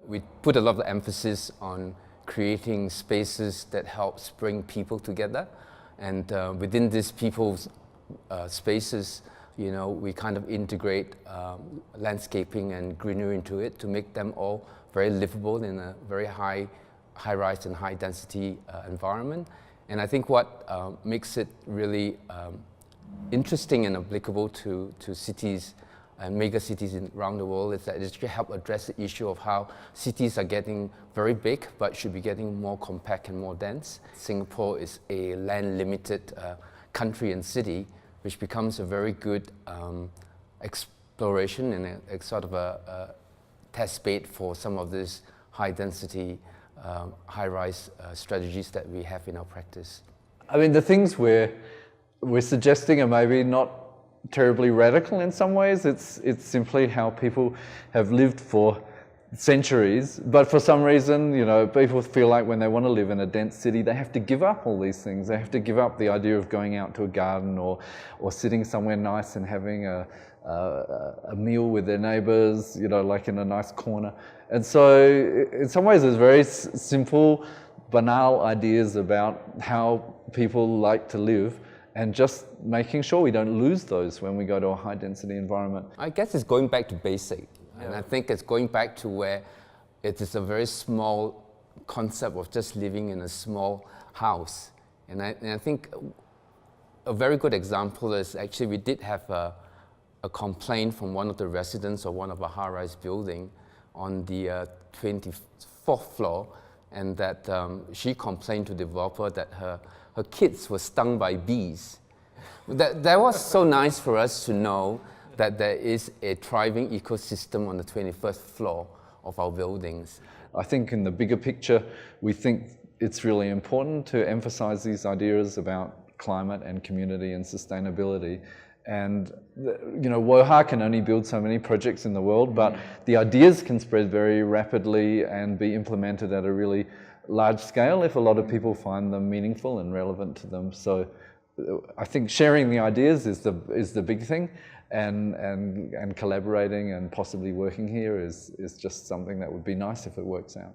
we put a lot of emphasis on creating spaces that helps bring people together. And within these people's spaces, you know, we kind of integrate landscaping and greenery into it to make them all very livable in a very high-rise and high-density environment. And I think what makes it really interesting and applicable to cities and mega cities around the world is that it actually helps address the issue of how cities are getting very big but should be getting more compact and more dense. Singapore is a land-limited country and city, which becomes a very good exploration and a sort of a test bed for some of these high-density, high-rise strategies that we have in our practice. I mean, the things we're suggesting are maybe not terribly radical in some ways. It's simply how people have lived for centuries, but for some reason, you know, people feel like when they want to live in a dense city, they have to give up all these things. They have to give up the idea of going out to a garden or sitting somewhere nice and having a meal with their neighbors, you know, like in a nice corner. And so in some ways, it's very simple, banal ideas about how people like to live, and just making sure we don't lose those when we go to a high-density environment. I guess it's going back to basic. And I think it's going back to where it is a very small concept of just living in a small house. And I think a very good example is actually we did have a complaint from one of the residents of one of our high-rise building on the 24th floor, and that she complained to the developer that her kids were stung by bees. That was so nice for us to know that there is a thriving ecosystem on the 21st floor of our buildings. I think in the bigger picture, we think it's really important to emphasize these ideas about climate and community and sustainability. And you know, WOHA can only build so many projects in the world, but the ideas can spread very rapidly and be implemented at a really large scale if a lot of people find them meaningful and relevant to them. So I think sharing the ideas is the big thing, and collaborating and possibly working here is just something that would be nice if it works out.